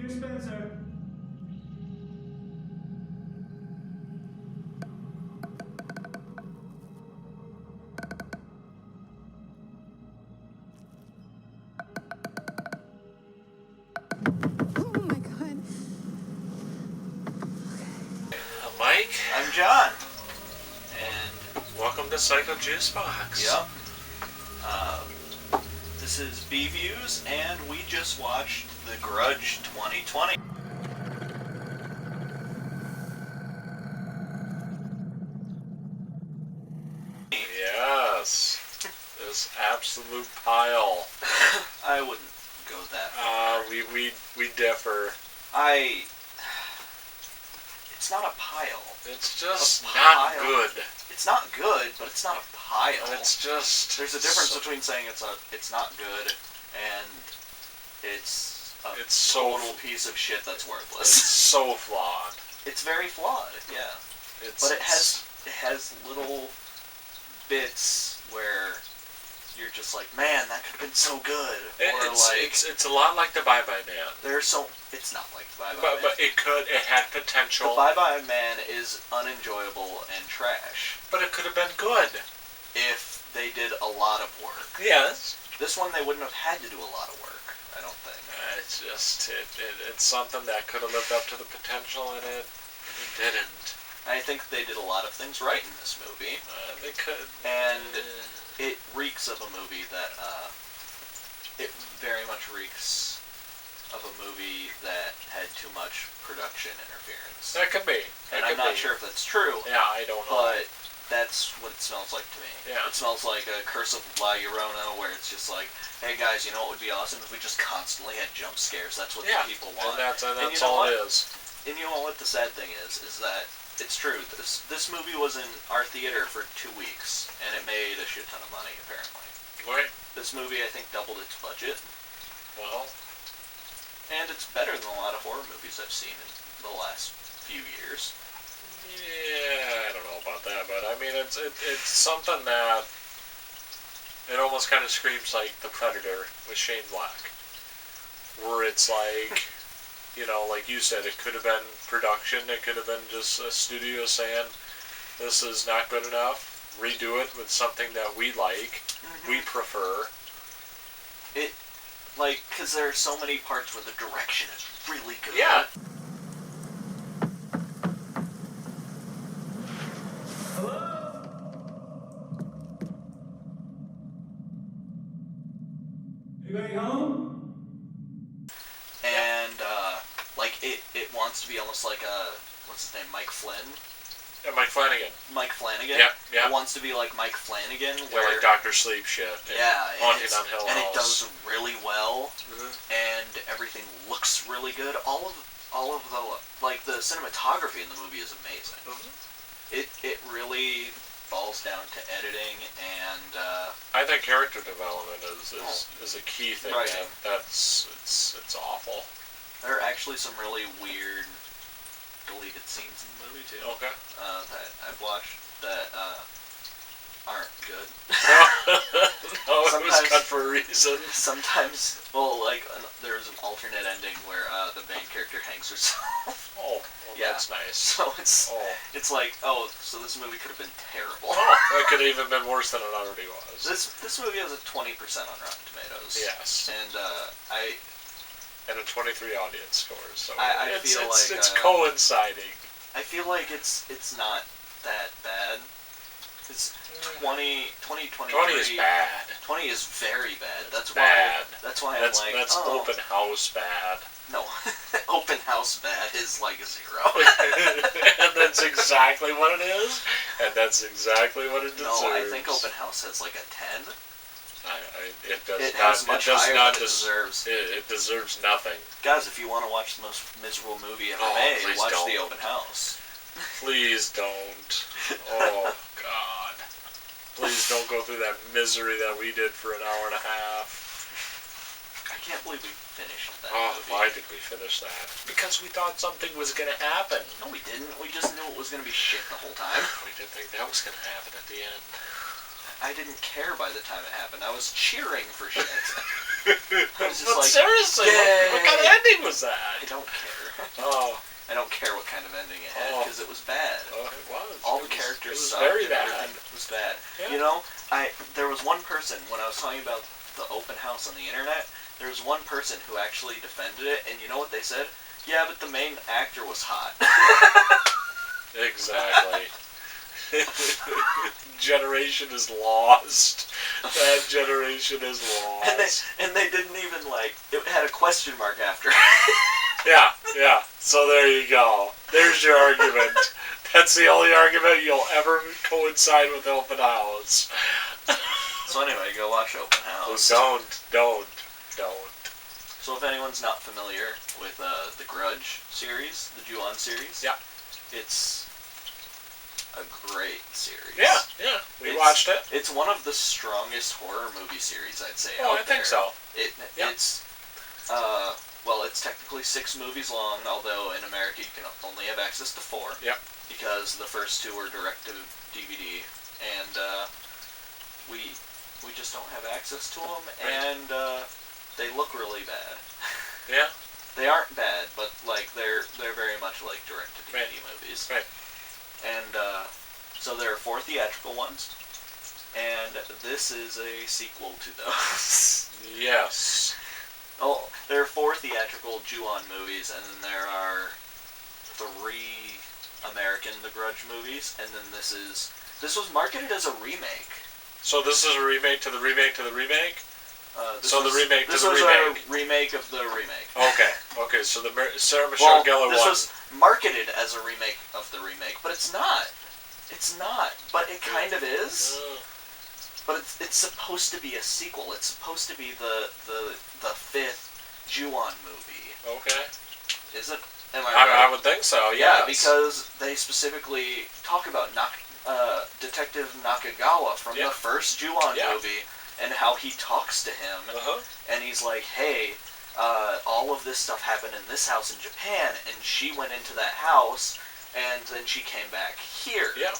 Spencer. Oh my god. I'm Mike. I'm John. And welcome to Juicebox. Yep. This is B-Views, and we just watched The Grudge 2020. Yes. This absolute pile. I wouldn't go that far. We differ. It's not a pile. It's just not good. It's not good, but it's not a pile. It's just... There's a difference between saying it's not good and it's a total piece of shit that's worthless. It's so flawed. It's very flawed, yeah. But it has little bits where you're just like, man, that could have been so good. It's a lot like the Bye Bye Man. It's not like the Bye Bye Man. But it had potential. The Bye Bye Man is unenjoyable and trash. But it could have been good if they did a lot of work. Yes. This one they wouldn't have had to do a lot of work, I don't think. It's just it's something that could have lived up to the potential in it, and it didn't. I think they did a lot of things right in this movie. They could. And it reeks of a movie that, it very much reeks of a movie that had too much production interference. That could be. And I'm not sure if that's true. Yeah, I don't know. But that's what it smells like to me. Yeah. It smells like a Curse of La Llorona, where it's just like, hey guys, you know what would be awesome if we just constantly had jump scares. That's what the people want. And that's all it is. And you know what the sad thing is that it's true. This movie was in our theater for 2 weeks, and it made a shit ton of money, apparently. Right. This movie, I think, doubled its budget. Well. And it's better than a lot of horror movies I've seen in the last few years. Yeah, I don't know about that, but I mean, it's something that it almost kind of screams like The Predator with Shane Black, where it's like, you know, like you said, it could have been production, it could have been just a studio saying, this is not good enough, redo it with something that we like, we prefer. Because there are so many parts where the direction is really good. Yeah. Hello? Anybody home? And, it wants to be almost like what's his name, Mike Flynn? Yeah, Mike Flanagan. Mike Flanagan? Yeah. It wants to be like Mike Flanagan, Where like Dr. Sleep shit. Haunting on Hill House. And it does really well, mm-hmm. and everything looks really good. All of the cinematography in the movie is amazing. Mm-hmm. It really falls down to editing and I think character development is a key thing. Right. It's awful. There are actually some really weird deleted scenes in the movie too. Okay. That I've watched that aren't good. No, it was cut for a reason. Sometimes, there's an alternate ending where the main character hangs herself. Oh, yeah. That's nice. So it's like, so this movie could have been terrible. It could have even been worse than it already was. This movie has a 20% on Rotten Tomatoes. Yes. And a 23 audience score, so I feel like it's coinciding. I feel like it's not that bad. It's 20 is bad. 20 is very bad. That's bad. Why that's I'm like, that's open house bad. No, open house bad is like a 0. And that's exactly what it is. And that's exactly what it deserves. No, I think open house has like a 10. It deserves. It deserves nothing. Guys, if you want to watch the most miserable movie ever made, watch The Open House. Please don't. Oh, God. Please don't go through that misery that we did for an hour and a half. I can't believe we finished that movie. Why did we finish that? Because we thought something was going to happen. No, we didn't. We just knew it was going to be shit the whole time. We didn't think that was going to happen at the end. I didn't care by the time it happened. I was cheering for shit. I was just But like, seriously, what kind of ending was that? I don't care. Oh. I don't care what kind of ending it had, because it was bad. Oh, it was. All the characters sucked. Very bad. Everything was bad. Yeah. You know, there was one person, when I was talking about the open house on the internet, there was one person who actually defended it, and you know what they said? Yeah, but the main actor was hot. Exactly. Generation is lost. That generation is lost. And they didn't even, like, it had a question mark after. Yeah. So there you go. There's your argument. That's the only argument you'll ever coincide with Open House. So anyway, go watch Open House. Don't. So if anyone's not familiar with the Grudge series, the Ju-on series, yeah, it's a great series. Yeah, we watched it. It's one of the strongest horror movie series, I'd say. Oh, out I think there. so. It's well, it's technically 6 movies long, although in America you can only have access to 4. Yep. Because the first 2 were direct to DVD, and we just don't have access to them, right. And they look really bad. Yeah. They aren't bad, but like they're very much like direct to DVD right. movies. Right. And so there are 4 theatrical ones, and this is a sequel to those. Yes. Oh, there are 4 theatrical Ju-on movies, and then there are 3 American The Grudge movies, and then this was marketed as a remake. So this is a remake to the remake to the remake? This was a remake of the remake. Okay. So the Sarah Michelle Gellar this one. was marketed as a remake of the remake, but it's not. It's not. But it kind of is. But it's supposed to be a sequel. It's supposed to be the 5th Ju-on movie. Okay. Is it? Am I right? I would think so. Yeah, yes. because they specifically talk about Detective Nakagawa from the first Ju-on movie, and how he talks to him, and he's like, hey, all of this stuff happened in this house in Japan, and she went into that house, and then she came back here. Yeah.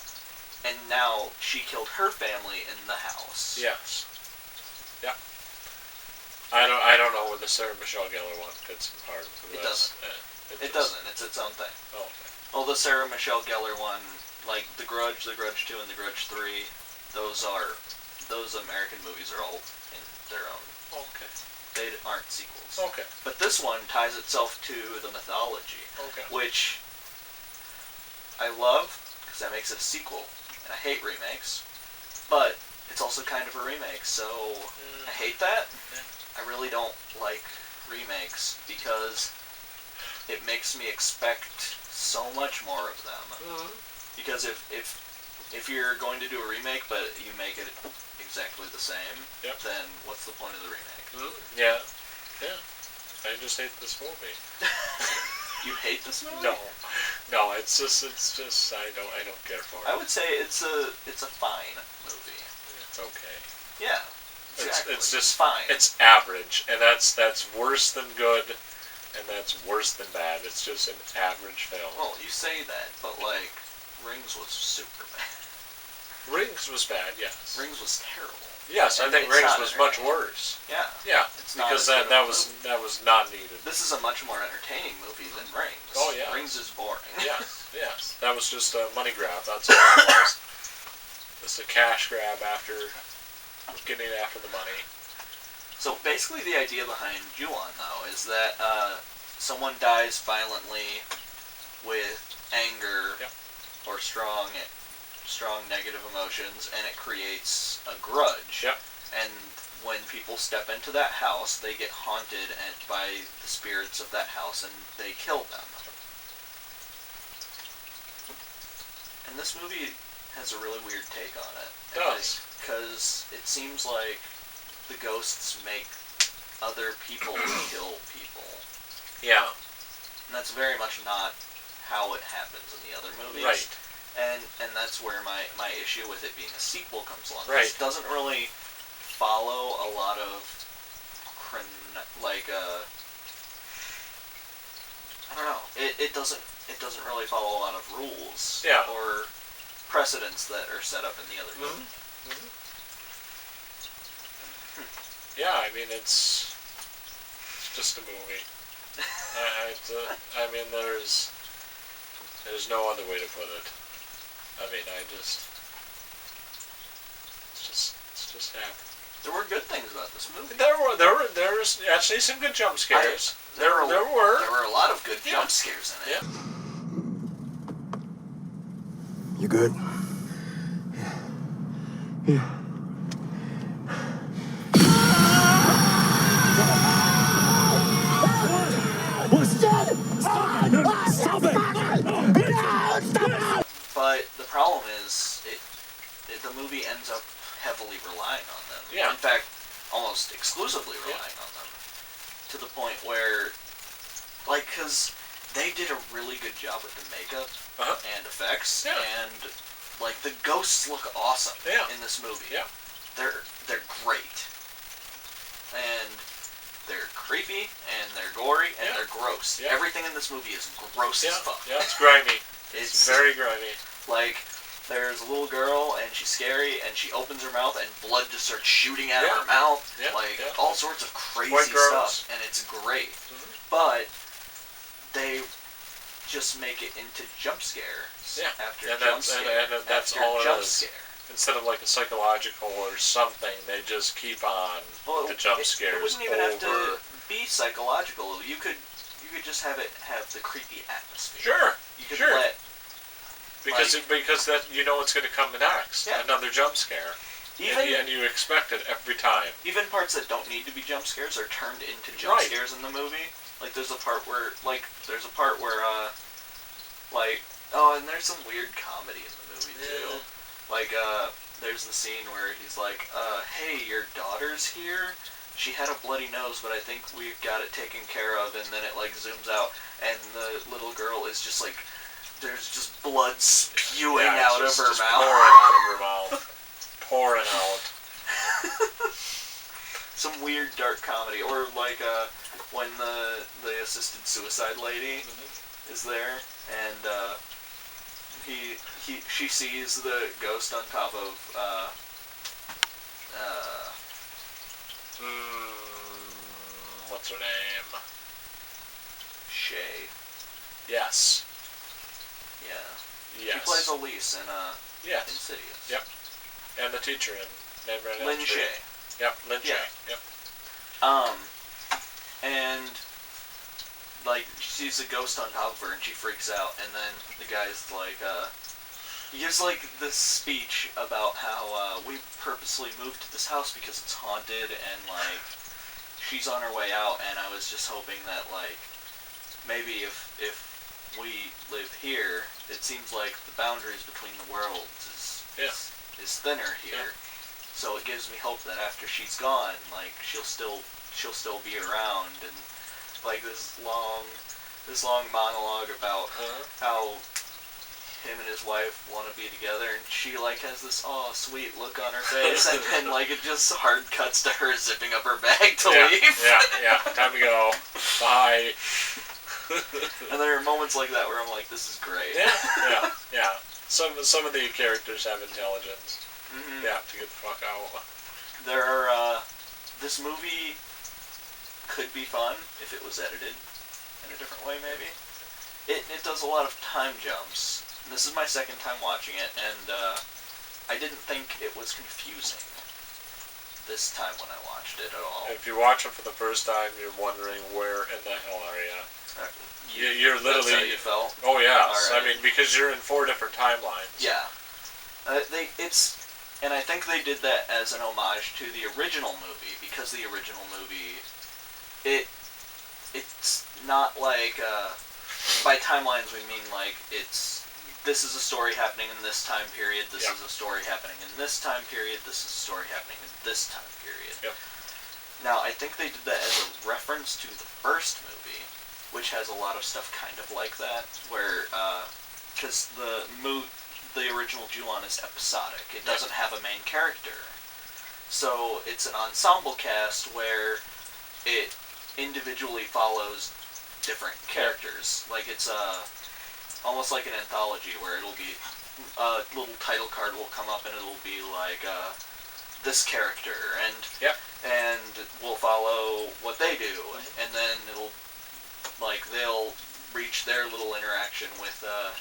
And now she killed her family in the house. Yes. Yeah. I don't know where the Sarah Michelle Gellar one fits in part of this. It doesn't. It doesn't. It's its own thing. Oh, okay. Well, the Sarah Michelle Gellar one, like The Grudge 2, and The Grudge 3, those American movies are all in their own. Okay. They aren't sequels. Okay. But this one ties itself to the mythology, which I love, because that makes it a sequel, and I hate remakes, but it's also kind of a remake, so I hate that. I really don't like remakes, because it makes me expect so much more of them. Because if you're going to do a remake, but you make it exactly the same, then what's the point of the remake? Yeah. I just hate this movie. You hate this movie? No. It's just I don't care for it. I would say it's a fine movie. It's okay. Yeah. Exactly. It's just fine. It's average, and that's worse than good, and that's worse than bad. It's just an average film. Well, you say that, but like Rings was super bad. Rings was bad, yes. Rings was terrible. Yes, I think Rings was much worse. Yeah. Yeah, it's not because that was not needed. This is a much more entertaining movie than Rings. Oh yeah. Rings is boring. Yes. That was just a money grab. That's all it was. Just a cash grab after getting after the money. So basically, the idea behind Ju-on, though, is that someone dies violently with anger or strong negative emotions, and it creates a grudge. And when people step into that house, they get haunted by the spirits of that house, and they kill them. And this movie has a really weird take on it. It does. Because it seems like the ghosts make other people kill people. Yeah. And that's very much not how it happens in the other movies. Right. And that's where my issue with it being a sequel comes along. Right. It doesn't really follow a lot of I don't know. It doesn't really follow a lot of rules or precedents that are set up in the other movies. Yeah, I mean, it's just a movie. I mean, there's no other way to put it. I mean, it's just happened. There were good things about this movie. There's actually some good jump scares. There were a lot of good jump scares in it. Yeah. You good? Yeah. Stop it! But the problem is, the movie ends up heavily relying on them. Yeah. In fact, almost exclusively relying on them. To the point where, like, because they did a really good job with the makeup and effects, and, like, the ghosts look awesome in this movie. Yeah. They're great. And they're creepy, and they're gory, and they're gross. Yeah. Everything in this movie is gross as fuck. Yeah, it's grimy. It's very grimy. Like, there's a little girl, and she's scary, and she opens her mouth, and blood just starts shooting out of her mouth. Yeah, all sorts of crazy Quite gross. stuff, and it's great. Mm-hmm. But they just make it into jump scares after jump scare. And that's after all it jump is. Scare. Instead of like a psychological or something, they just keep on with the jump scares. It wouldn't even have to be psychological. You could just have it have the creepy atmosphere. Sure. You could let because that you know what's going to come next. Yeah. Another jump scare. And you expect it every time. Even parts that don't need to be jump scares are turned into jump scares in the movie. Like there's a part where and there's some weird comedy in the movie too. Like there's the scene where he's like, hey, your daughter's here? She had a bloody nose, but I think we've got it taken care of, and then it like zooms out and the little girl is just like, there's just blood spewing out of her mouth. Pouring out of her mouth. Pouring out. Some weird dark comedy. Or like when the assisted suicide lady is there and she sees the ghost on top of what's her name? Shay. Yes. Yeah. Yes. She plays Elise in Yes. Insidious. Yep. And the teacher in Nightmare on Elm Street. Lynn Shay. Yep, Lynn Shay. Yep. And like she sees a ghost on top of her and she freaks out, and then the guy's like he gives like this speech about how we purposely moved to this house because it's haunted and like she's on her way out, and I was just hoping that like maybe if we live here, it seems like the boundaries between the worlds is thinner here. So it gives me hope that after she's gone, like she'll still be around, and like this long monologue about how him and his wife want to be together, and she like has this sweet look on her face, and then like it just hard cuts to her zipping up her bag to leave. Yeah. Time to go. Bye. And there are moments like that where I'm like, this is great. Yeah. Some of the characters have intelligence. Mm-hmm. Yeah, to get the fuck out. There are this movie could be fun if it was edited in a different way, maybe. It does a lot of time jumps. And this is my second time watching it, and I didn't think it was confusing this time when I watched it at all. If you watch it for the first time, you're wondering where in the hell are you? You're literally. That's how you felt? Oh yeah. Right. I mean, because you're in 4 different timelines. Yeah. And I think they did that as an homage to the original movie, because the original movie, it's not like by timelines we mean like this is a story happening in this time period, this is a story happening in this time period, this is a story happening in this time period. Yep. Now I think they did that as a reference to the first movie, which has a lot of stuff kind of like that, where because the original Ju-on is episodic. It doesn't have a main character. So it's an ensemble cast where it individually follows different characters. Like it's almost like an anthology where it'll be a little title card will come up and it'll be like this character, and Yep. and we'll follow what they do, and then they'll reach their little interaction with the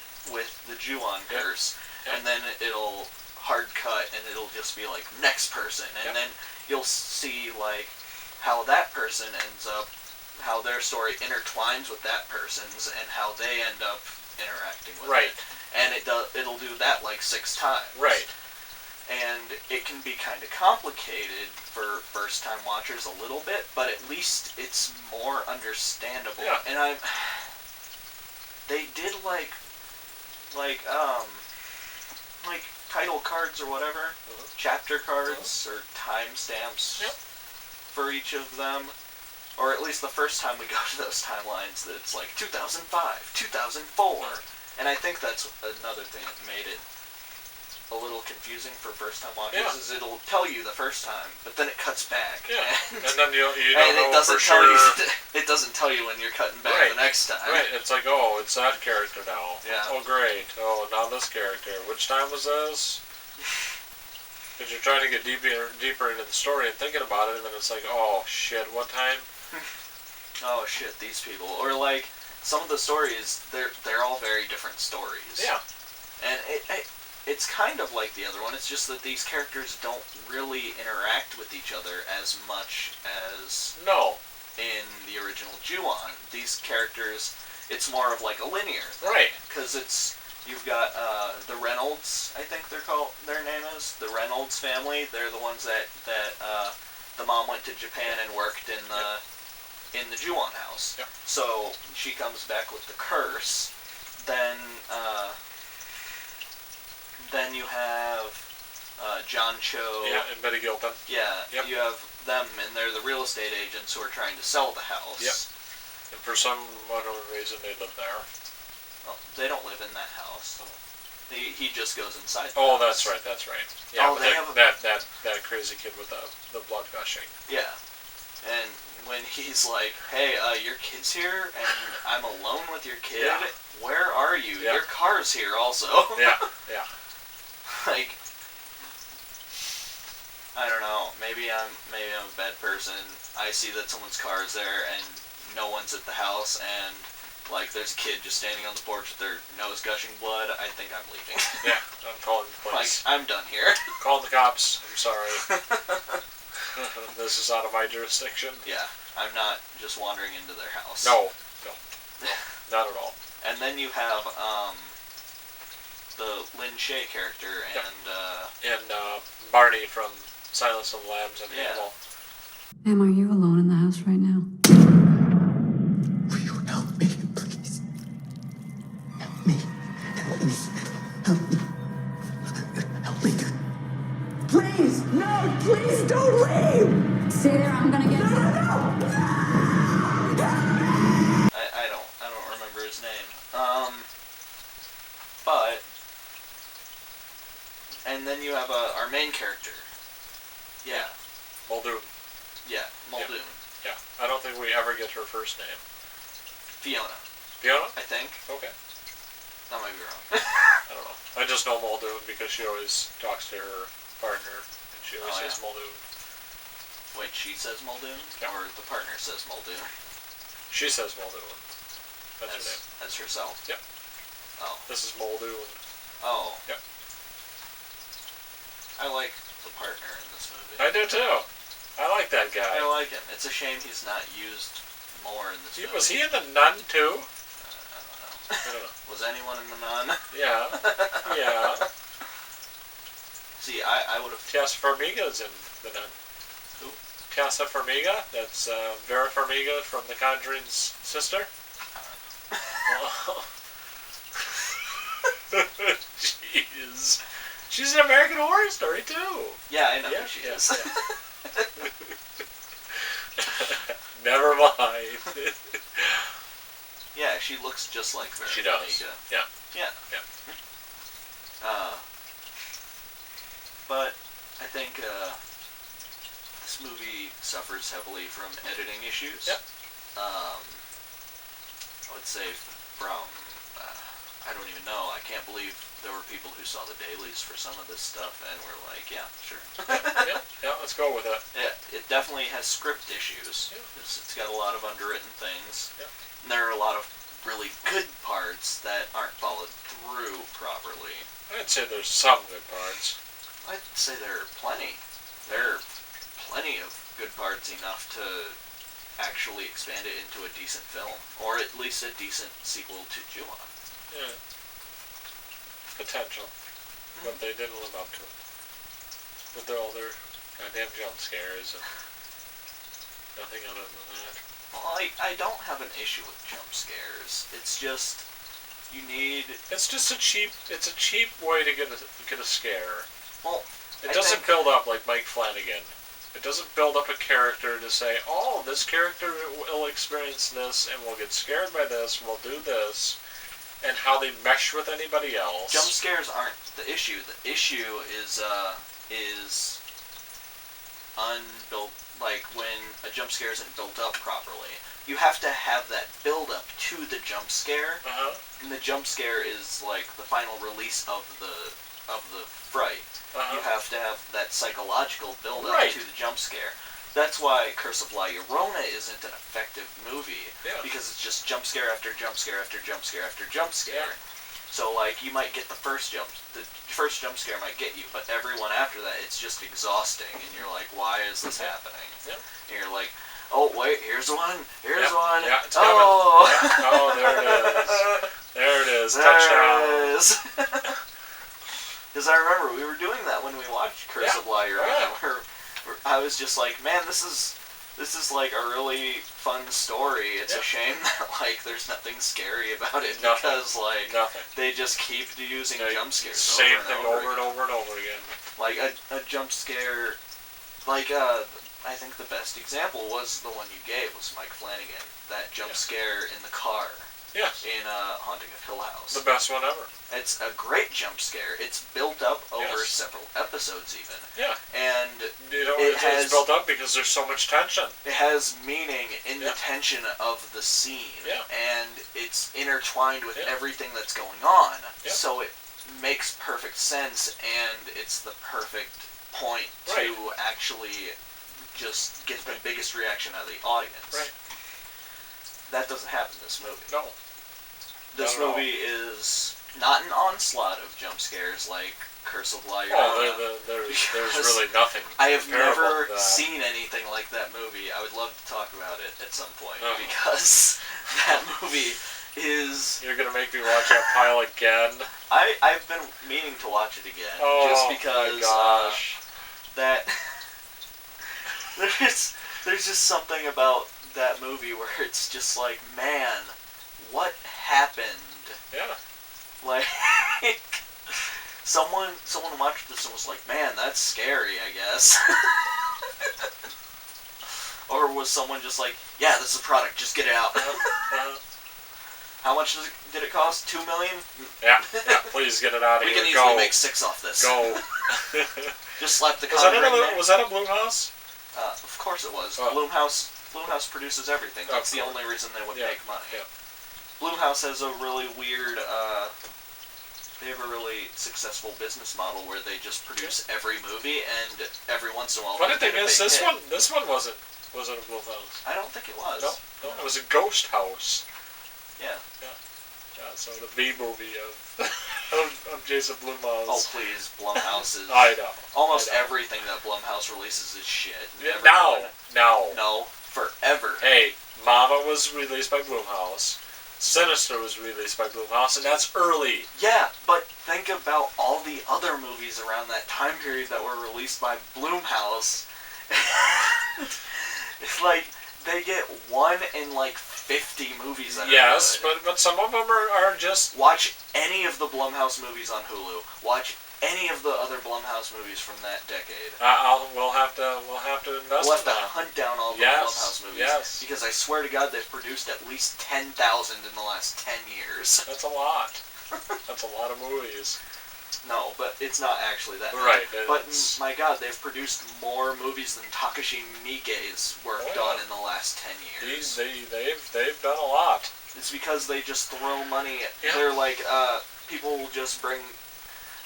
Ju-on curse, and then it'll hard cut, and it'll just be like next person, and then you'll see like how that person ends up, how their story intertwines with that person's, and how they end up interacting with it. And it'll do that like 6 times. Right. And it can be kind of complicated for first-time watchers a little bit, but at least it's more understandable. Yeah. And they did like title cards or whatever, chapter cards or timestamps for each of them. Or at least the first time we go to those timelines, it's like 2005, 2004. And I think that's another thing that made it a little confusing for first-time watchers, is it'll tell you the first time, but then it cuts back. Yeah. And then you don't and know it doesn't for tell sure. It doesn't tell you when you're cutting back the next time. Right. It's like, oh, it's that character now. Yeah. Oh, great. Oh, now this character. Which time was this? Because you're trying to get deeper into the story and thinking about it, and then it's like, oh, shit, what time? Oh, shit, these people. Or, like, some of the stories, they're all very different stories. Yeah. And it's kind of like the other one, it's just that these characters don't really interact with each other as much as in the original Ju-on. These characters, it's more of like a linear thing. Right. Because you've got the Reynolds, I think their name is, the Reynolds family. They're the ones that the mom went to Japan and worked in the Ju-on house. Yep. So she comes back with the curse. Then you have John Cho. Yeah, and Betty Gilpin. Yeah, Yep. you have them, and they're the real estate agents who are trying to sell the house. Yep. And for some unknown reason, they live there. Well, they don't live in that house. Oh. He just goes inside the Oh, house. that's right. Yeah, they have that crazy kid with the blood gushing. Yeah. And when he's like, hey, your kid's here, and I'm alone with your kid, where are you? Yeah. Your car's here also. Yeah. Like, I don't know, maybe I'm a bad person. I see that someone's car is there, and no one's at the house, and like there's a kid just standing on the porch with their nose gushing blood. I think I'm leaving. Yeah, I'm calling the police. Like, I'm done here. Call the cops. I'm sorry. This is out of my jurisdiction. Yeah, I'm not just wandering into their house. No, not at all. And then you have the Lin Shaye character and Barney from Silence of the Lambs and Animal. Ma'am, are you alone in the house right now? Will you help me, please? Help me. Please. Help me. Help me. Please! No! Please don't leave! Stay there, I'm gonna get you. I don't remember his name. But and then you have our main character. Yeah. Muldoon. Yeah, Muldoon. Yeah. I don't think we ever get her first name. Fiona, Fiona? I think. Okay. That might be wrong. I don't know. I just know Muldoon because she always talks to her partner, and she always says Muldoon. Wait, she says Muldoon? Yeah. Or the partner says Muldoon? She says Muldoon. That's her name. As herself? Yep. Oh. This is Muldoon. Oh. Yep. I like the partner in this movie. I do too. I like that guy. I like him. It's a shame he's not used more in this movie. Was he in The Nun too? I don't know. Was anyone in The Nun? Yeah. Yeah. See, I would have... Tiasa Farmiga's in The Nun. Who? Tiasa Farmiga. That's Vera Farmiga from The Conjuring's sister. Jeez. She's an American Horror Story too. Yeah, I know who she is. Yeah. Never mind. Yeah, she looks just like Vera She does. Farmiga. Yeah. Yeah. Yeah. But I think this movie suffers heavily from editing issues. Yep. I would say from I don't even know. I can't believe there were people who saw the dailies for some of this stuff and were like, yeah, sure. yeah, let's go with it. Yeah, it definitely has script issues. Yeah. It's got a lot of underwritten things. Yeah. And there are a lot of really good parts that aren't followed through properly. I'd say there's some good parts. I'd say there are plenty. There are plenty of good parts enough to actually expand it into a decent film. Or at least a decent sequel to Ju-on. Yeah. Potential. But they didn't live up to it. With all their goddamn jump scares and nothing other than that. Well, I don't have an issue with jump scares. It's just you need. It's just a cheap way to get a scare. Well, it doesn't build up like Mike Flanagan. It doesn't build up a character to say, oh, this character will experience this and will get scared by this, will do this, and how they mesh with anybody else. Jump scares aren't the issue. The issue is unbuilt. Like when a jump scare isn't built up properly, you have to have that build up to the jump scare, and the jump scare is like the final release of the fright. You have to have that psychological build up to the jump scare. That's why Curse of La Llorona isn't an effective movie, because it's just jump scare after jump scare after jump scare after jump scare. So like you might get the first jump scare might get you, but everyone after that it's just exhausting, and you're like, why is this happening? And you're like, oh wait, here's one. Yeah, it's coming. Oh, there it is. There it is. Touchdown. Because I remember we were doing that when we watched Curse of La Llorona. I was just like, man, this is like a really fun story. It's a shame that like there's nothing scary about it, because like they just keep using jump scares. Same thing over and over and over again. Like a jump scare, like I think the best example was the one you gave was Mike Flanagan. That jump scare in the car. Yes. In Haunting of Hill House. The best one ever. It's a great jump scare. It's built up over several episodes even. Yeah. And it's built up because there's so much tension. It has meaning in the tension of the scene. Yeah. And it's intertwined with everything that's going on. Yeah. So it makes perfect sense, and it's the perfect point to actually just get the biggest reaction out of the audience. Right. That doesn't happen in this movie. No. This movie is not an onslaught of jump scares like Curse of La Llorona. There's really nothing. I have never seen anything like that movie. I would love to talk about it at some point, because that movie is... You're going to make me watch that pile again? I've been meaning to watch it again, just because my gosh. That... there's just something about that movie where it's just like, man, what happened? Yeah. Like, someone watched this and was like, man, that's scary, I guess. Or was someone just like, yeah, this is a product, just get it out. How much did it cost? $2 million? Yeah, please get it out of here. We can easily make 6 off this. Go. Just slap the Was that a Blumhouse? Of course it was. Blumhouse produces everything. That's the only reason they would make money. Yeah. Blumhouse has a really weird, they have a really successful business model where they just produce every movie, and every once in a while... Why did they miss this one? This one wasn't a Blumhouse. I don't think it was. No, it was a Ghost House. Yeah. So the B movie of Jason Blumhouse. Oh please, Blumhouse is... I know. Almost everything that Blumhouse releases is shit. No. Forever. Hey, Mama was released by Blumhouse. Sinister was released by Blumhouse, and that's early. Yeah, but think about all the other movies around that time period that were released by Blumhouse. It's like they get 1 in like 50 movies that are good. but some of them are just... Watch any of the Blumhouse movies on Hulu. Watch any of the other Blumhouse movies from that decade. We'll have to invest. We'll have to hunt down all the Blumhouse movies. Yes. Because I swear to God, they've produced at least 10,000 in the last 10 years. That's a lot. That's a lot of movies. No, but it's not actually that many. Right. But my God, they've produced more movies than Takashi Miike's worked on in the last 10 years. They've done a lot. It's because they just throw money. Yeah. They're like, people will just bring.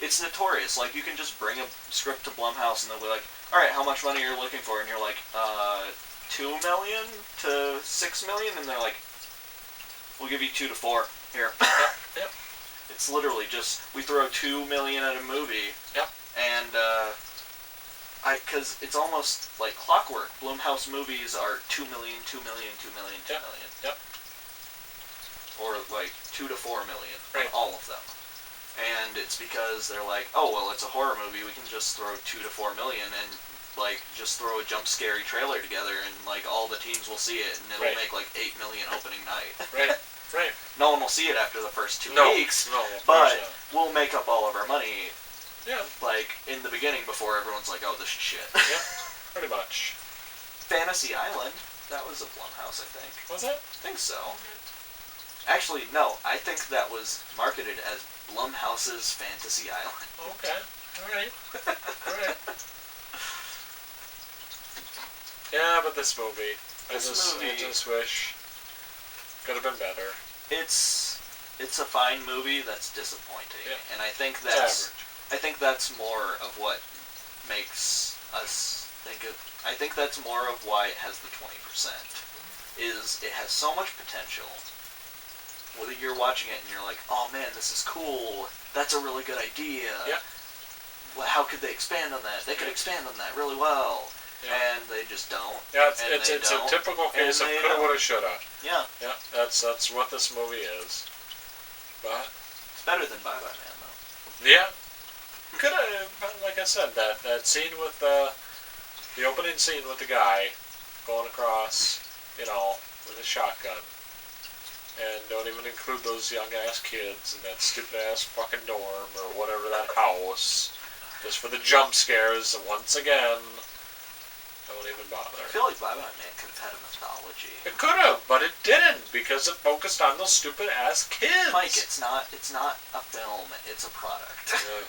It's notorious. Like, you can just bring a script to Blumhouse and they'll be like, alright, how much money are you looking for? And you're like, $2 million to $6 million? And they're like, we'll give you 2 to 4. Here. Yep. It's literally just, we throw $2 million at a movie. Yep. And, because it's almost like clockwork. Blumhouse movies are $2 million, $2 million, $2 million, $2 million. Yep. Or like 2 to 4 million. Right. All of them. And it's because they're like, oh, well, it's a horror movie, we can just throw 2 to 4 million and, like, just throw a jump scary trailer together and, like, all the teens will see it and it'll make, like, 8 million opening night. Right. No one will see it after the first 2 weeks, of but course not. we'll make up all of our money, Yeah. like, in the beginning before everyone's like, oh, this is shit. Yeah, pretty much. Fantasy Island, that was a Blumhouse, I think. Was it? I think so. Actually, no, I think that was marketed as Blumhouse's Fantasy Island. Okay. Alright. Yeah, but this movie. I just wish could have been better. It's a fine movie that's disappointing. Yeah. And I think It's that's more of what makes us think of I think that's more of why it has the 20%. Is it has so much potential. Whether you're watching it and you're like, oh man, this is cool, that's a really good idea. Yeah. Well, how could they expand on that? They could expand on that really well. Yeah. And they just don't. Yeah, it's a typical case of coulda, woulda, shoulda. Yeah. Yeah, that's what this movie is. But It's better than Bye Bye Man, though. yeah, coulda, like I said, that scene with the opening scene with the guy going across, with a shotgun. And don't even include those young-ass kids and that stupid-ass fucking dorm or whatever, that house. Just for the jump scares, once again. Don't even bother. I feel like Bye Bye Man could have had a mythology. It could have, but it didn't, because it focused on those stupid-ass kids. Mike, it's not a film, it's a product. Yeah.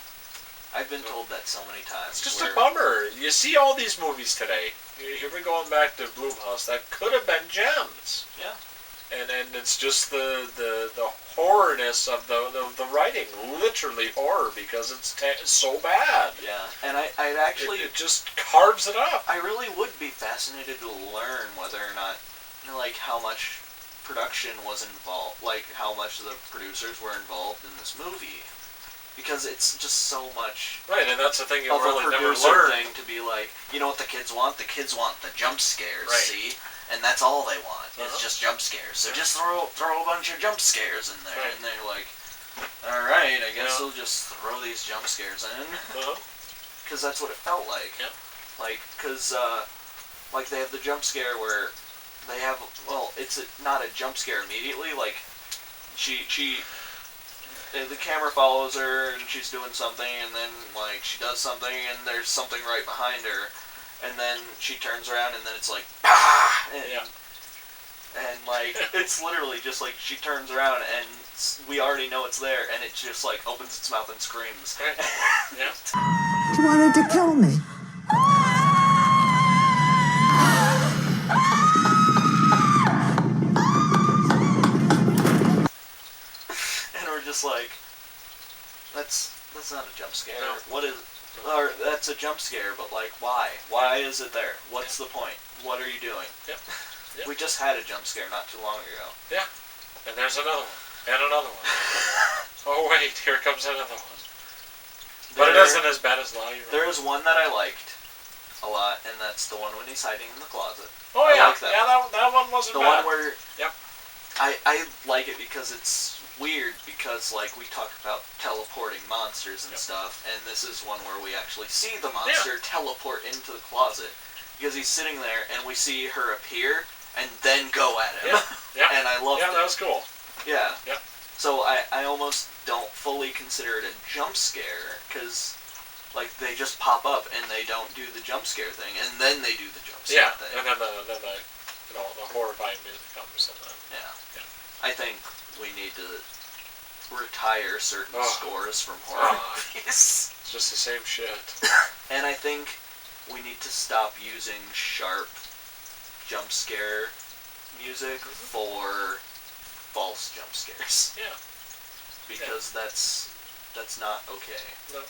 I've been told that so many times. It's just a bummer. You see all these movies today. Here we're going back to Blumhouse. That could have been gems. Yeah. And it's just the horrorness of the writing, literally horror, because it's so bad. Yeah, and I'd actually it just carves it up. I really would be fascinated to learn whether or not, like, how much production was involved, like how much the producers were involved in this movie, because it's just so much. Right, and that's the thing you of really a never producer learn. thing to be like, you know what the kids want? The kids want the jump scares. Right. See. And that's all they want. It's Uh-huh. just jump scares. So just throw a bunch of jump scares in there, Right. and they're like, all right, I guess Yeah. they'll just throw these jump scares in, Uh-huh. because that's what it felt like. Yeah. Like, because like they have the jump scare where they have, well, it's not a jump scare immediately. Like the camera follows her and she's doing something, and then like she does something and there's something right behind her. And then she turns around and then it's like, bah! And like, it's literally just like she turns around and we already know it's there, and it just like opens its mouth and screams. Right. Yeah. He wanted to kill me. And we're just like, that's not a jump scare. No. What is? Or that's a jump scare, but like, why? Why is it there? What's the point? What are you doing? Yep. Yep. We just had a jump scare not too long ago. Yeah. And there's another one. And another one. Oh wait, here comes another one. But it isn't as bad as Law. There is one that I liked a lot, and that's the one when he's hiding in the closet. Oh I yeah, like that that one wasn't The bad. one where Yep. I like it because it's weird, because like we talk about teleporting monsters and Yep. stuff, and this is one where we actually see the monster teleport into the closet, because he's sitting there and we see her appear and then go at him. Yeah. And I loved Yeah, it. that was cool. Yeah. Yeah. So I almost don't fully consider it a jump scare, because like they just pop up and they don't do the jump scare thing, and then they do the jump scare Yeah. thing. And then the the horrifying music comes and then. Yeah. I think we need to retire certain Oh. scores from horror Oh. movies. It's just the same shit. And I think we need to stop using sharp jump scare music for false jump scares. Yeah. Because that's not okay. No.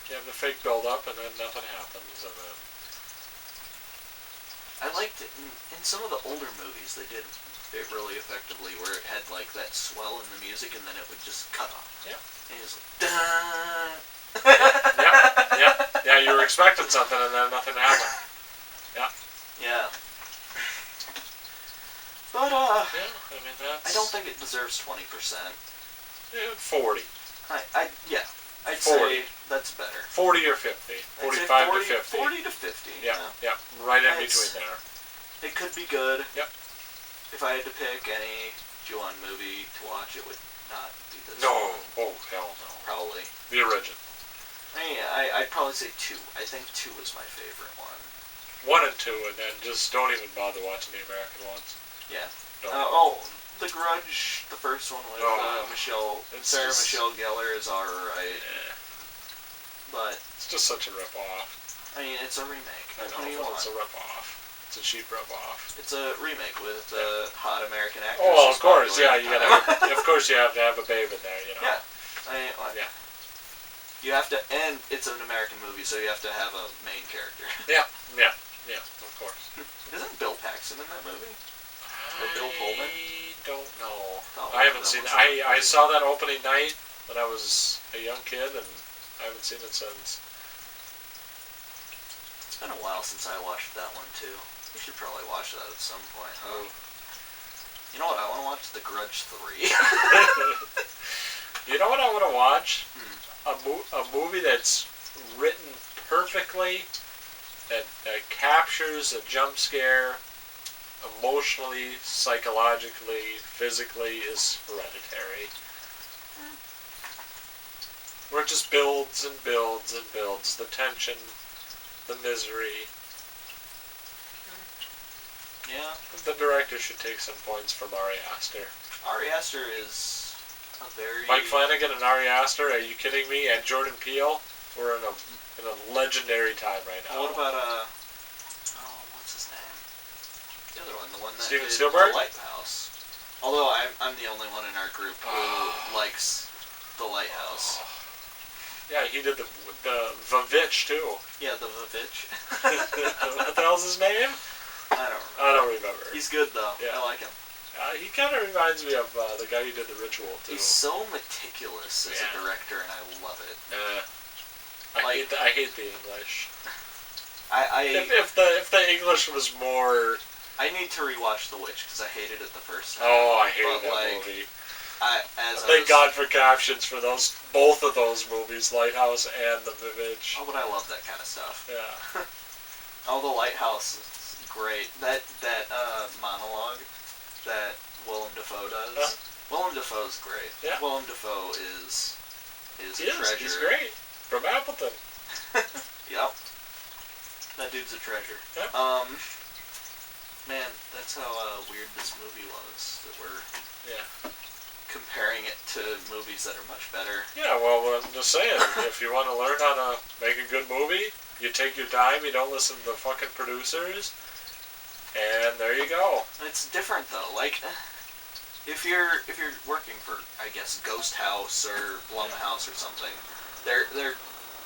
You have the fake build up and then nothing happens and then... I liked it in some of the older movies. They did it really effectively, where it had like that swell in the music, and then it would just cut off. Yeah. And it was like, dun. Yeah. You were expecting something, and then nothing happened. Yeah. Yeah. But Yeah. I mean that's. I don't think it deserves 20%. Yeah, 40. I'd 40. say that's better. 40 or 50. 45 to 50. 40 to 50. Yeah. Right in between there. It could be good. Yep. If I had to pick any Ju-on movie to watch, it would not be this No. one. Oh, hell no. Probably. The original. I'd probably say 2. I think 2 is my favorite one. 1 and 2, and then just don't even bother watching the American ones. Yeah. Don't. The Grudge, the first one with Sarah just, Michelle Gellar is alright. Yeah. But It's just such a rip-off. I mean, it's a remake. I What do know, you but want? it's a rip-off. It's a cheap rip-off. It's a remake with hot American actors. Oh, well, of course, popular yeah. at the time. Of course, you have to have a babe in there, you know. Yeah. Yeah. You have to, and it's an American movie, so you have to have a main character. Yeah, of course. Isn't Bill Paxton in that movie? Or Bill Pullman? I don't know. Oh, I haven't seen it. I saw that opening night when I was a young kid, and I haven't seen it since. It's been a while since I watched that one, too. We should probably watch that at some point, huh? You know what I want to watch? The Grudge 3. You know what I want to watch? A movie that's written perfectly, that captures a jump scare emotionally, psychologically, physically, is Hereditary. Where it just builds and builds and builds. The tension, the misery. Yeah. The director should take some points from Ari Aster. Ari Aster is a very... Mike Flanagan and Ari Aster, are you kidding me? And Jordan Peele, we're in a legendary time right now. What about, what's his name? The other one, the one that Steven did Spielberg? The Lighthouse. Although I'm the only one in our group who likes The Lighthouse. Yeah, he did the Vavitch too. Yeah, the Vavitch. What the hell's his name? I don't remember. remember. He's good though. Yeah. I like him. He kind of reminds me of the guy who did The Ritual too. He's so meticulous as a director, and I love it. I hate the English. If If the English was more. I need to rewatch The Witch because I hated it the first time. Oh, I hated that like, movie. Thank God for captions for both of those movies, Lighthouse and The Vivitch. Oh, but I love that kind of stuff. Yeah. Oh, The Lighthouse is great. That monologue that Willem Dafoe does. Huh? Willem Dafoe's great. Yeah. Willem Dafoe is a He is. treasure. He's great. From Appleton. Yep. That dude's a treasure. Yeah. Man, that's how weird this movie was. That we're comparing it to movies that are much better. Yeah, well, I'm just saying, if you want to learn how to make a good movie, you take your time, you don't listen to the fucking producers, and there you go. It's different though. Like, if you're working for, I guess, Ghost House or Blumhouse or something,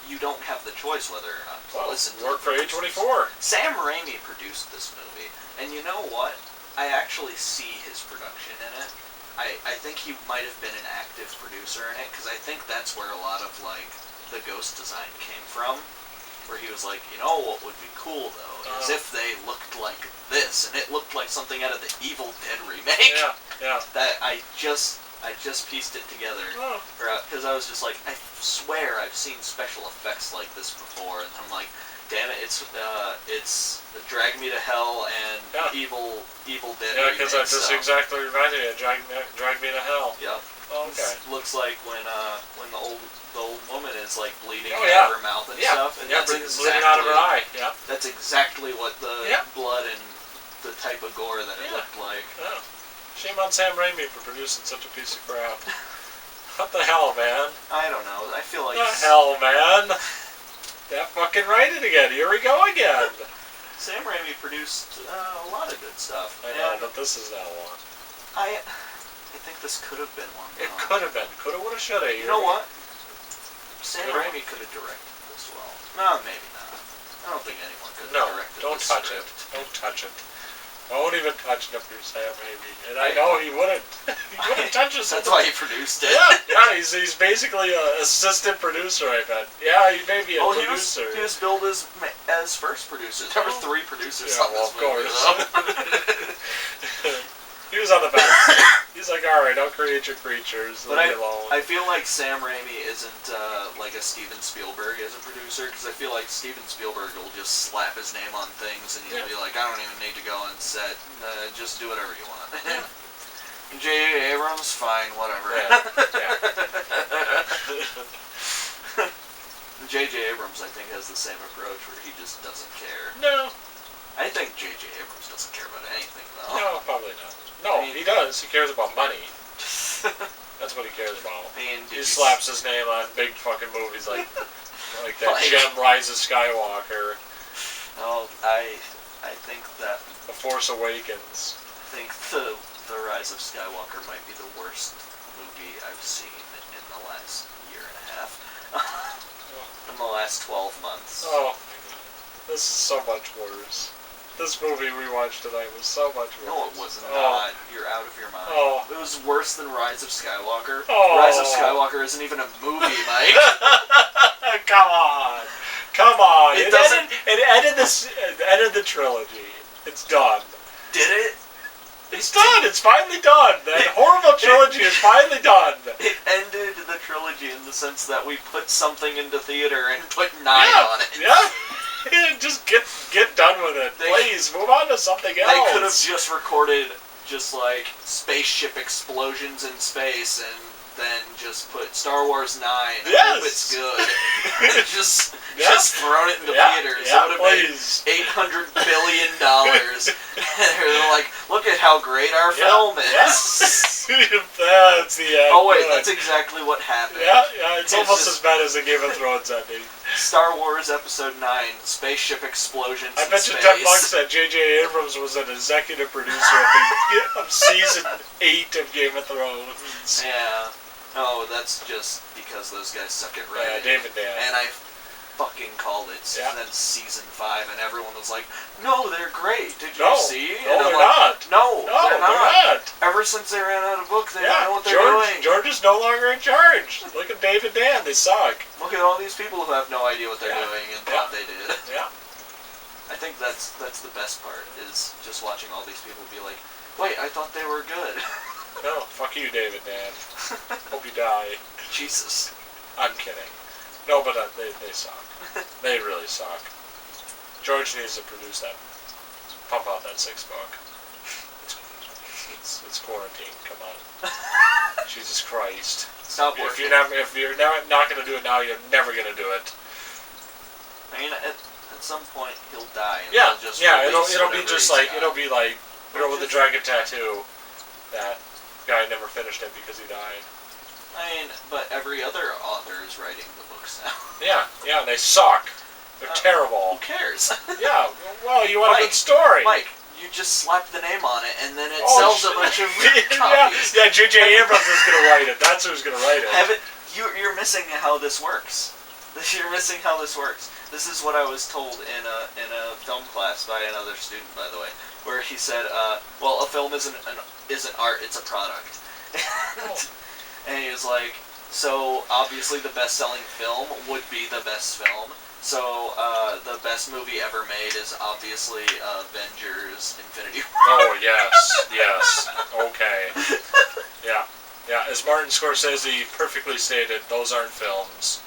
you don't have the choice whether or not to listen to work for the A24. Sam Raimi produced this movie, and you know what? I actually see his production in it. I think he might have been an active producer in it, because I think that's where a lot of, like, the ghost design came from, where he was like, you know what would be cool, though, is if they looked like this, and it looked like something out of the Evil Dead remake. Yeah. That I just pieced it together, because I was just like, I swear I've seen special effects like this before, and I'm like, damn it, it's Drag Me to Hell and Evil Dead. Yeah, because that just exactly reminded me of Drag Me to Hell. Yep. Oh, okay. It looks like when the old woman is like bleeding out of her mouth and stuff, and that's bleeding out of her eye. Yeah. That's exactly what the blood and the type of gore that it looked like. Yeah. Shame on Sam Raimi for producing such a piece of crap. What the hell, man? I don't know. I feel like... What the hell, man? That fucking write it again. Here we go again. Sam Raimi produced a lot of good stuff. I know, but this is that one. I think this could have been one. It could have been. Coulda, woulda, shoulda. You know what? Sam Raimi could have directed this well. No, maybe not. I don't think anyone could have directed don't this touch script. it. Don't touch it. Don't even touch it if you're Sam Raimi. And I know he wouldn't. He wouldn't touch it. That's why he produced it. Yeah, he's basically an assistant producer, I bet. Yeah, he may be a producer. He was billed as first producer. There were 3 producers on this of movie, course. He was on the back. He's like, alright, I'll create your creatures. But leave me alone. I feel like Sam Raimi isn't like a Steven Spielberg as a producer, because I feel like Steven Spielberg will just slap his name on things and he'll be like, I don't even need to go on set. Just do whatever you want. Yeah. J.A. Abrams, fine, whatever. Yeah. J.J. Abrams, I think, has the same approach where he just doesn't care. No. I think J.J. Abrams doesn't care about anything, though. No, probably not. No, he does. He cares about money. That's what he cares about. He slaps his name on big fucking movies like that Gem Rise of Skywalker. Oh, I think that The Force Awakens. I think the Rise of Skywalker might be the worst movie I've seen in the last year and a half. In the last 12 months. Oh my god. This is so much worse. This movie we watched tonight was so much worse. No, it was not. You're out of your mind. Oh. It was worse than Rise of Skywalker. Oh. Rise of Skywalker isn't even a movie, Mike. Come on. Come on. It doesn't... It ended the trilogy. It's done. Did it? It's done. It's finally done. That horrible trilogy is finally done. It ended the trilogy in the sense that we put something into theater and put 9 on it. Yeah. Just get done with it. Please, move on to something else. They could have just recorded just like spaceship explosions in space and then just put Star Wars 9. I hope it's good. just thrown it into theaters. Yeah, it would have made $800 billion. And they're like, look at how great our film is. That's the end. Oh wait, that's exactly what happened. Yeah, it's almost as bad as the Game of Thrones ending. Star Wars Episode 9, spaceship explosions I bet you $10 that J.J. Abrams was an executive producer of season 8 of Game of Thrones. Yeah. Oh, that's just because those guys suck at writing. Yeah, David Dan. And I fucking called it. And then season 5, and everyone was like, "No, they're great. Did you see?" No, and they're not. No, they're not. not. Ever since they ran out of book, they don't know what they're doing. George is no longer in charge. Look at David Dan. They suck. Look at all these people who have no idea what they're doing and thought they did. Yeah. I think that's the best part, is just watching all these people be like, "Wait, I thought they were good." No, fuck you, David Dan. Hope you die. Jesus. I'm kidding. No, but they suck. They really suck. George needs to produce that. Pump out that 6th book. It's quarantine. Come on. Jesus Christ. Stop working. If you're not going to do it now, you're never going to do it. I mean, at some point he'll die. And Yeah, just it'll be just like Girl with the Dragon Tattoo. That guy never finished it because he died. I mean, but every other author is writing the books now. Yeah, and they suck. They're terrible. Who cares? Yeah, well, you want a good story. Mike, you just slap the name on it, and then it sells a bunch of copies. Yeah, J.J. Abrams is going to write it. That's who's going to write it. You're missing how this works. You're missing how this works. This is what I was told in a film class by another student, by the way, where he said, well, a film isn't art, it's a product. And he was like, so obviously the best-selling film would be the best film. So the best movie ever made is obviously Avengers: Infinity War. Oh yes, okay, yeah. As Martin Scorsese perfectly stated, those aren't films.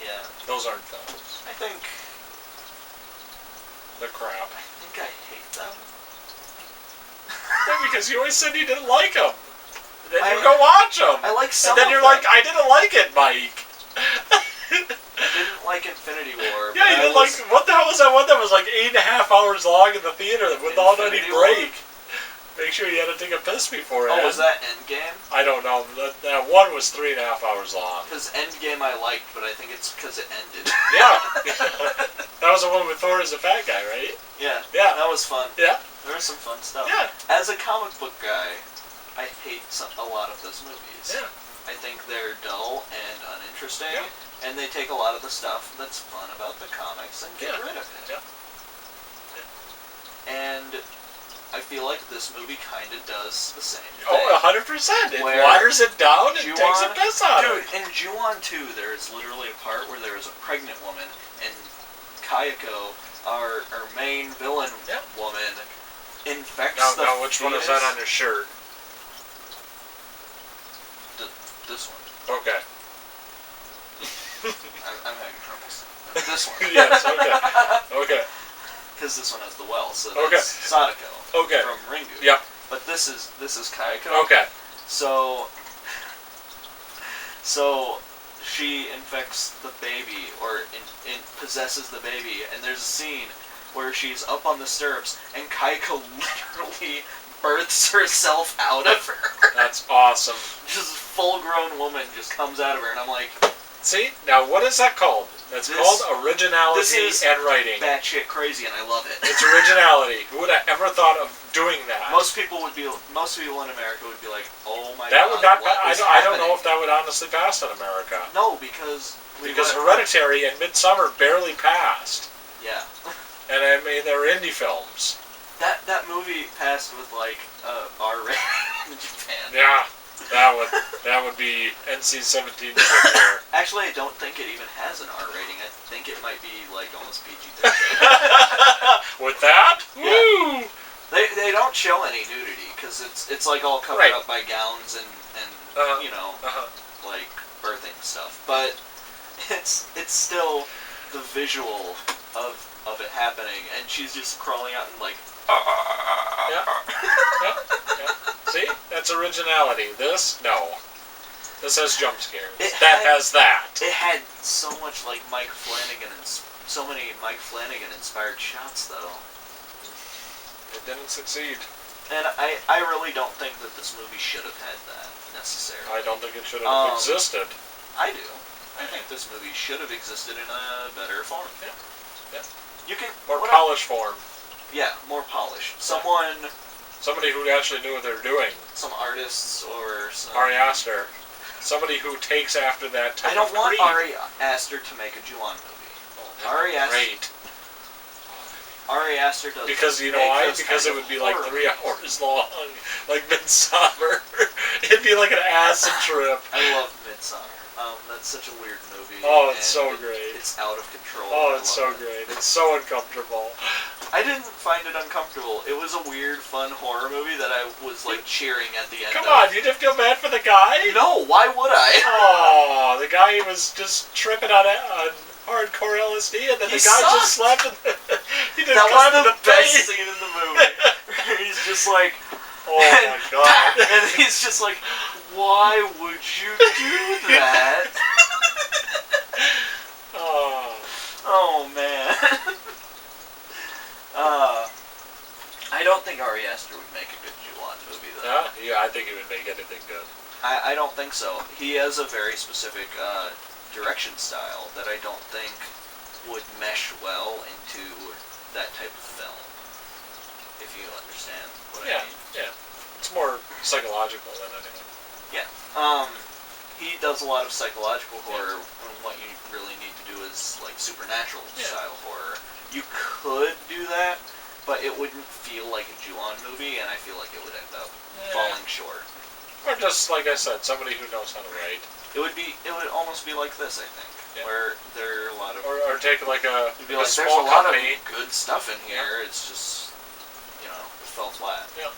Yeah, those aren't films. I think they're crap. I think I hate them. Yeah, because you always said you didn't like them. Then you go watch them. I like some. And then you're like, I didn't like it, Mike. I didn't like Infinity War. Yeah, you didn't like. What the hell was that one that was like 8.5 hours long in the theater without any break? Make sure you had to take a piss before it. Oh, was that Endgame? I don't know. That one was 3.5 hours long. Because Endgame I liked, but I think it's because it ended. Yeah. That was the one with Thor as a fat guy, right? Yeah. Yeah. That was fun. Yeah. There was some fun stuff. Yeah. As a comic book guy, I hate a lot of those movies. Yeah. I think they're dull and uninteresting, Yeah. and they take a lot of the stuff that's fun about the comics and get rid of it. Yeah. And I feel like this movie kind of does the same thing. Oh, 100%. It Where waters it down and takes a Ju-on- piss out of Dude, it. in Ju-on 2, there is literally a part where there is a pregnant woman, and Kaiako, our main villain woman, infects the Now, which one is that fetus. on your shirt? This one. Okay. I'm having trouble. This one. Yes, okay. Okay. Because this one has the well, so Okay. that's Sadiko Okay. from Ringu. Yep. But this is Kaiako. Okay. So she infects the baby, or possesses the baby, and there's a scene where she's up on the stirrups, and Kaiako literally births herself out of her. That's awesome. Just a full-grown woman just comes out of her, and I'm like, See? Now, what is that called? That's called originality and writing. batshit crazy, and I love it. It's originality. Who would have ever thought of doing that? Most people in America would be like, "Oh my That god, would not. what is I don't happening?" know if that would honestly pass in America. No, because Hereditary and Midsummer barely passed, Yeah, and I mean they're indie films. that movie passed with like R rating in Japan. Yeah, that would be NC-17 right there. Actually, I don't think it even has an R rating. I think it might be like almost PG-13. With that, Yeah. woo! They don't show any nudity because it's like all covered up by gowns and you know like birthing stuff. But it's still the visual of it happening, and she's just crawling out and like. Yeah. See, that's originality. This, no. This has jump scares. Has that. It had so much like Mike Flanagan and so many Mike Flanagan inspired shots though. It didn't succeed. And I really don't think that this movie should have had that necessarily. I don't think it should have existed. I do. I think this movie should have existed in a better form. Yeah. Yeah. You can More polished form. Yeah, more polished. Somebody who actually knew what they were doing. Some artists or some... Ari Aster. Somebody who takes after that type I don't of want creed. Ari Aster to make a Ju-on movie. Oh, Ari Aster... great. Ari Aster does... Because you know why? Because it would be like 3 hours long. Like Midsummer. It'd be like an acid trip. I love Midsummer. That's such a weird movie. Oh, it's so great. It's out of control. Oh, it's so great. It's so uncomfortable. I didn't find it uncomfortable. It was a weird, fun horror movie that I was like cheering at the end. Come on, you didn't feel bad for the guy? No, why would I? Oh, the guy was just tripping on hardcore LSD, and then the guy just slapped him. He just slapped him in the best face. scene in the movie. He's just like, oh my god! And he's just like, why would you do that? Oh man. I don't think Ari Aster would make a good Ju-on movie though. Yeah, I think he would make anything good. I don't think so. He has a very specific direction style that I don't think would mesh well into that type of film. If you understand what I mean. Yeah. It's more psychological than anything. Yeah. He does a lot of psychological horror, and what you really need to do is like supernatural style horror. You could do that, but it wouldn't feel like a Ju-on movie, and I feel like it would end up falling short. Or just like I said, somebody who knows how to write. It would almost be like this, I think, where there are a lot of or take like a there's small a lot company. of good stuff in here. It's just it fell flat. Yeah.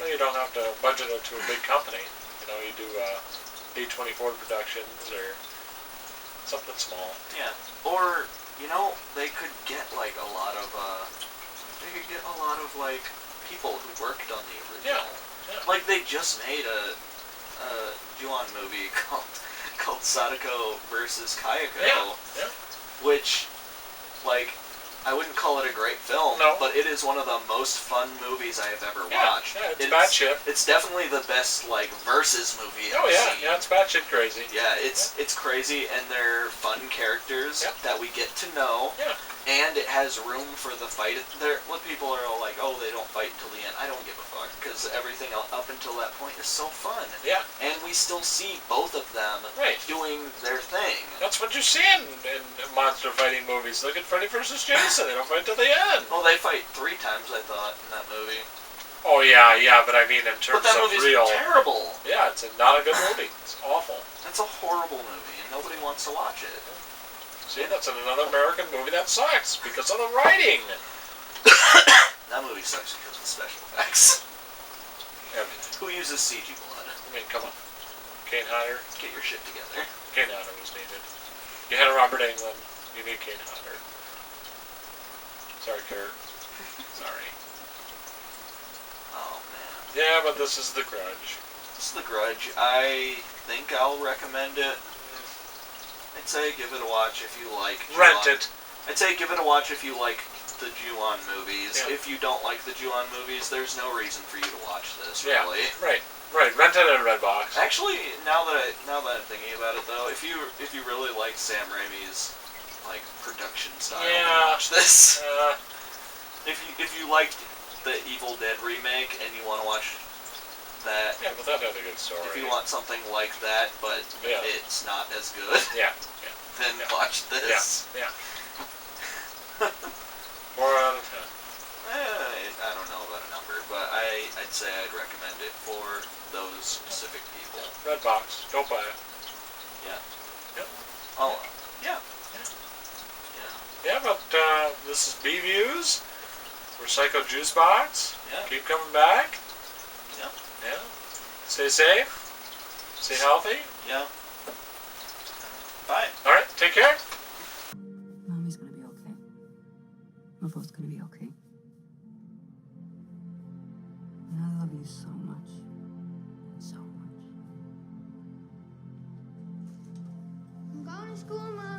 Well, you don't have to budget it to a big company. You know, you do A24 Productions or something small. Yeah. Or they could get like a lot of like people who worked on the original. Yeah. Like they just made a Ju-on movie called Sadiko versus Kaiako. Yeah. Which, like, I wouldn't call it a great film, No. but it is one of the most fun movies I have ever watched. Yeah, it's batshit. It's definitely the best like versus movie I've seen. Yeah, it's batshit crazy. Yeah, it's crazy, and they're fun characters that we get to know. Yeah. And it has room for the fight. What people are all like, oh, they don't fight until the end. I don't give a fuck, because everything up until that point is so fun. Yeah. And we still see both of them doing their thing. That's what you're seeing in monster fighting movies. Look at Freddy vs. Jason. They don't fight till the end. Well, they fight 3 times, I thought, in that movie. Oh, yeah, but I mean in terms but that of movie's real... terrible. Yeah, it's not a good movie. It's awful. That's a horrible movie, and nobody wants to watch it. See, that's another American movie that sucks because of the writing. That movie sucks because of the special effects. Everything. Who uses CG blood? I mean, come on. Kane Hodder. Get your shit together. Kane Hodder was needed. You had a Robert Englund. You need Kane Hodder. Sorry, Kurt. Sorry. Oh, man. Yeah, but this is The Grudge. This is The Grudge. I think I'll recommend it. I'd say give it a watch if you like Rent it. I'd say give it a watch if you like the Ju-on movies. Yeah. If you don't like the Ju-on movies, there's no reason for you to watch this, really. Right. Rent it at Redbox. Actually, now that I'm thinking about it, though, if you really like Sam Raimi's like production style, watch this. If you liked the Evil Dead remake and you want to watch that, yeah, but that had a good story. if you want something like that, but it's not as good, then watch this. Yeah. 4 out of 10. I don't know about a number, but I'd say I'd recommend it for those specific people. Redbox. Don't buy it. Yeah. Yep. Oh, yeah. Yeah, but this is B-Views. We're Psycho Juicebox. Yeah. Keep coming back. Yeah. Stay safe. Stay healthy. Yeah. Bye. All right. Take care. Mommy's gonna be okay. We're both gonna be okay. And I love you so much. So much. I'm going to school, Mom.